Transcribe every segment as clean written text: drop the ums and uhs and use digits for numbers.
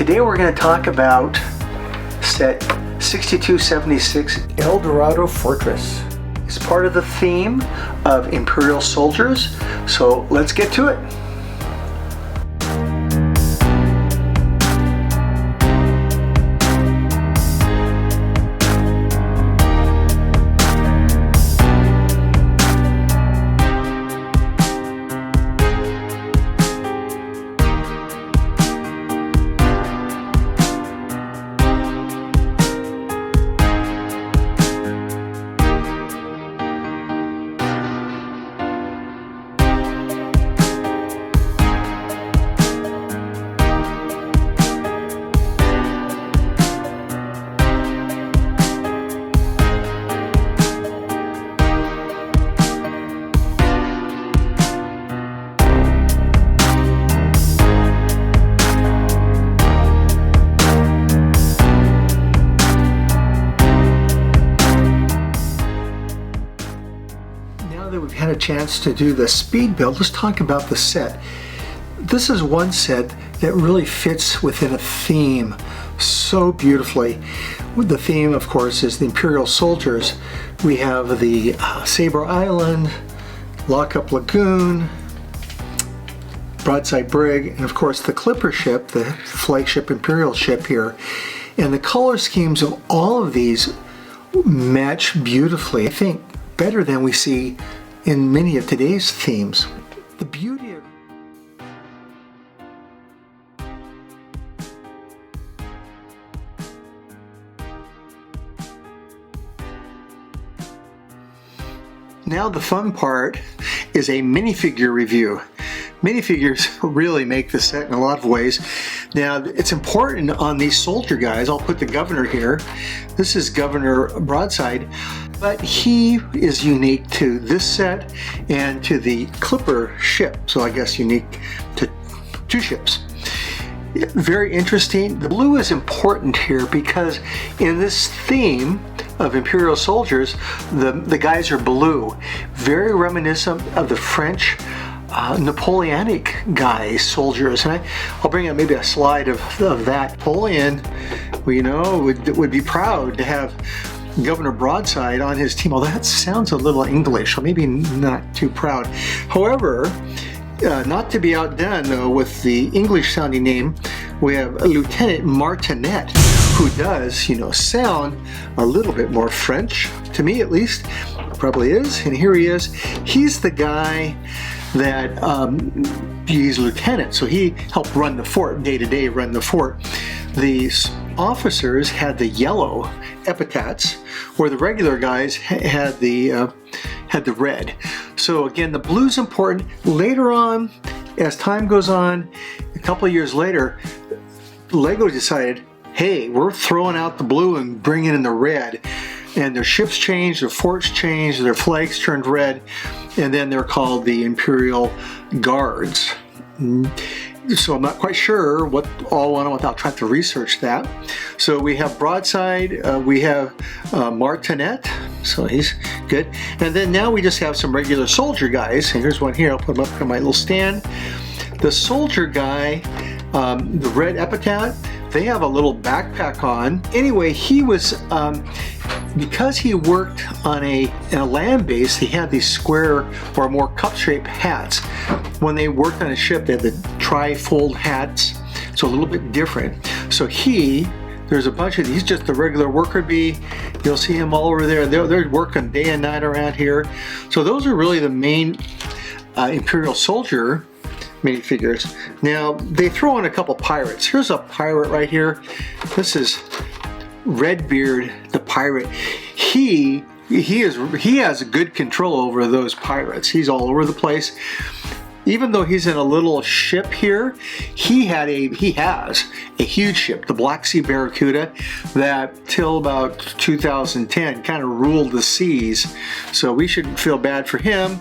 Today we're going to talk about set 6276 Eldorado Fortress. It's part of the theme of Imperial soldiers, so let's get to it. We've had a chance to do the speed build. Let's talk about the set. This is one set that really fits within a theme so beautifully. The theme, of course, is the Imperial soldiers. We have the Sabre Island, Lockup Lagoon, Broadside Brig, and of course the Clipper ship, the flagship Imperial ship here. And the color schemes of all of these match beautifully, I think, better than we see in many of today's themes. The beauty of now the fun part is a minifigure review. Minifigures really make the set in a lot of ways. Now it's important on these soldier guys. I'll put the governor here. This is Governor Broadside, but he is unique to this set and to the Clipper ship. So I guess unique to two ships. Very interesting. The blue is important here because in this theme of Imperial soldiers, the guys are blue. Very reminiscent of the French Napoleonic guys, soldiers. And I'll bring up maybe a slide of that. Napoleon, would be proud to have Governor Broadside on his team. Although that sounds a little English, so maybe not too proud. However, not to be outdone though with the English sounding name, we have Lieutenant Martinet, who does, sound a little bit more French, to me at least. Probably is. And here he is. He's the guy that he's lieutenant, so he helped run the fort day to day, run the fort. The officers had the yellow epitaphs, where the regular guys had the red. So again, the blue's important. Later on, as time goes on, a couple of years later, Lego decided, hey, we're throwing out the blue and bringing in the red. And their ships changed, their forts changed, their flags turned red, and then they're called the Imperial Guards. So I'm not quite sure what all went on without trying to research that. So we have Broadside, we have Martinet, so he's good. And then now we just have some regular soldier guys. And here's one here, I'll put him up on my little stand. The soldier guy, the red epitaph, they have a little backpack on. Anyway, he was, because he worked on a land base, he had these square or more cup-shaped hats. When they worked on a ship, they had the tri-fold hats, so a little bit different. So there's a bunch of these, just the regular worker bee. You'll see him all over there. They're working day and night around here. So those are really the main Imperial soldier minifigures. Now they throw in a couple pirates. Here's a pirate right here. This is Redbeard the pirate. He has good control over those pirates. He's all over the place. Even though he's in a little ship here, he has a huge ship, the Black Sea Barracuda, that till about 2010 kind of ruled the seas. So we shouldn't feel bad for him.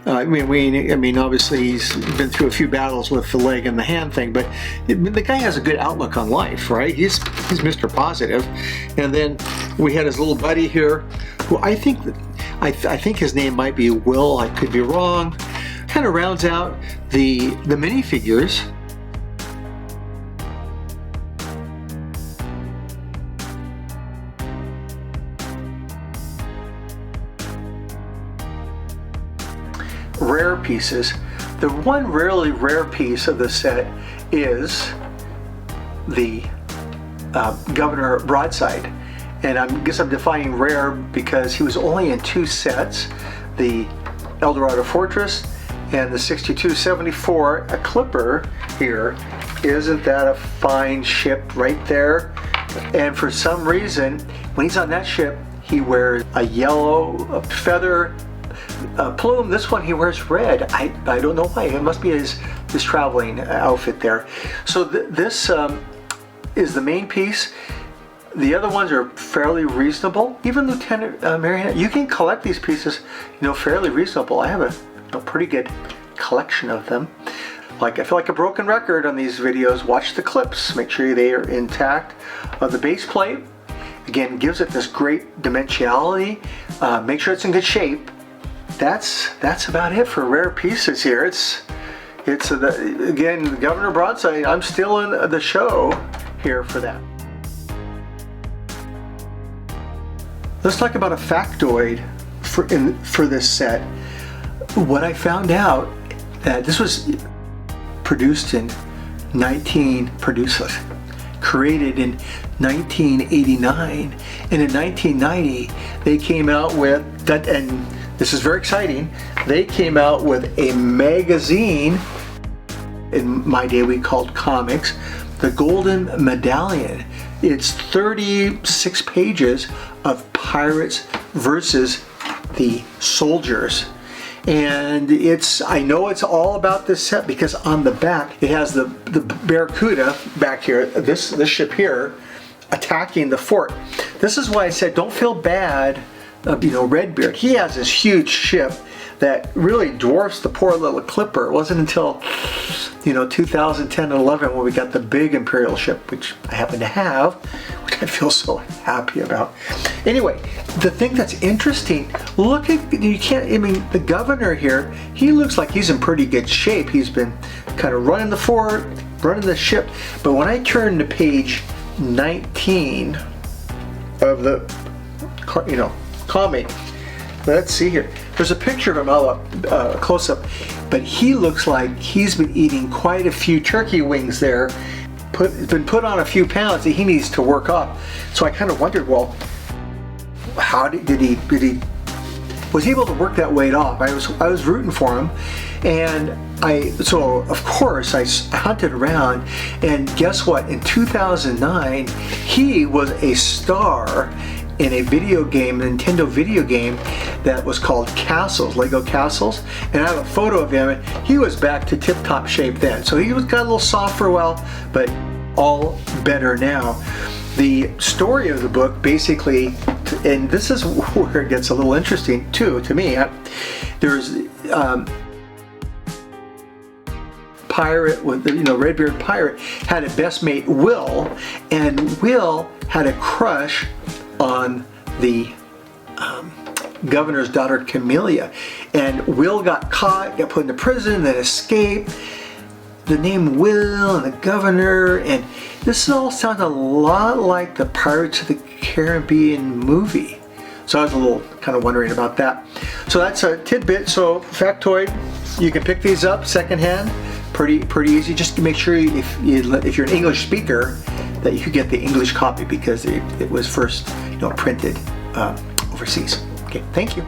I mean, obviously he's been through a few battles with the leg and the hand thing, but the guy has a good outlook on life, right? He's Mr. Positive. And then we had his little buddy here, who I think his name might be Will. I could be wrong. Kind of rounds out the minifigures. rare pieces. The one really rare piece of the set is the Governor Broadside. And I guess I'm defining rare because he was only in 2 sets, the Eldorado Fortress and the 6274, a clipper here. Isn't that a fine ship right there? And for some reason, when he's on that ship, he wears a yellow feather plume. This one he wears red. I don't know why. It must be his traveling outfit there. So this is the main piece. The other ones are fairly reasonable. Even Lieutenant Marianne, you can collect these pieces, fairly reasonable. I have a pretty good collection of them. Like, I feel like a broken record on these videos. Watch the clips. Make sure they are intact. The base plate, again, gives it this great dimensionality. Make sure it's in good shape. That's about it for rare pieces here. It's again, Governor Broadside. I'm still in the show here for that. Let's talk about a factoid for this set. What I found out that this was created in 1989, and in 1990 they came out with that, and this is very exciting. They came out with a magazine. In my day we called comics, the Golden Medallion. It's 36 pages of pirates versus the soldiers. And I know it's all about this set because on the back it has the Barracuda back here, this ship here, attacking the fort. This is why I said don't feel bad, Redbeard. He has this huge ship that really dwarfs the poor little clipper. It wasn't until 2010 and 11 when we got the big Imperial ship, which I happen to have, which I feel so happy about. Anyway, the thing that's interesting, look at, the governor here, he looks like he's in pretty good shape. He's been kind of running the fort, running the ship. But when I turn to page 19 of the comic, let's see here. There's a picture of him up close up, but he looks like he's been eating quite a few turkey wings there. Been put on a few pounds that he needs to work off. So I kind of wondered, well, how did he was able to work that weight off? I was rooting for him, and so of course I hunted around, and guess what? In 2009, he was a star in a video game, a Nintendo video game that was called Castles, Lego Castles, and I have a photo of him, and he was back to tip-top shape then. So he got a little soft for a while, but all better now. The story of the book basically, and this is where it gets a little interesting too, to me, there's pirate with Redbeard pirate had a best mate, Will, and Will had a crush on the governor's daughter, Camellia, and Will got caught, got put into prison, then escaped. The name Will and the governor, and this all sounds a lot like the Pirates of the Caribbean movie. So I was a little kind of wondering about that. So that's a tidbit. So factoid, you can pick these up secondhand, pretty easy. Just to make sure if you're an English speaker that you get the English copy because it was first printed overseas. Okay, thank you.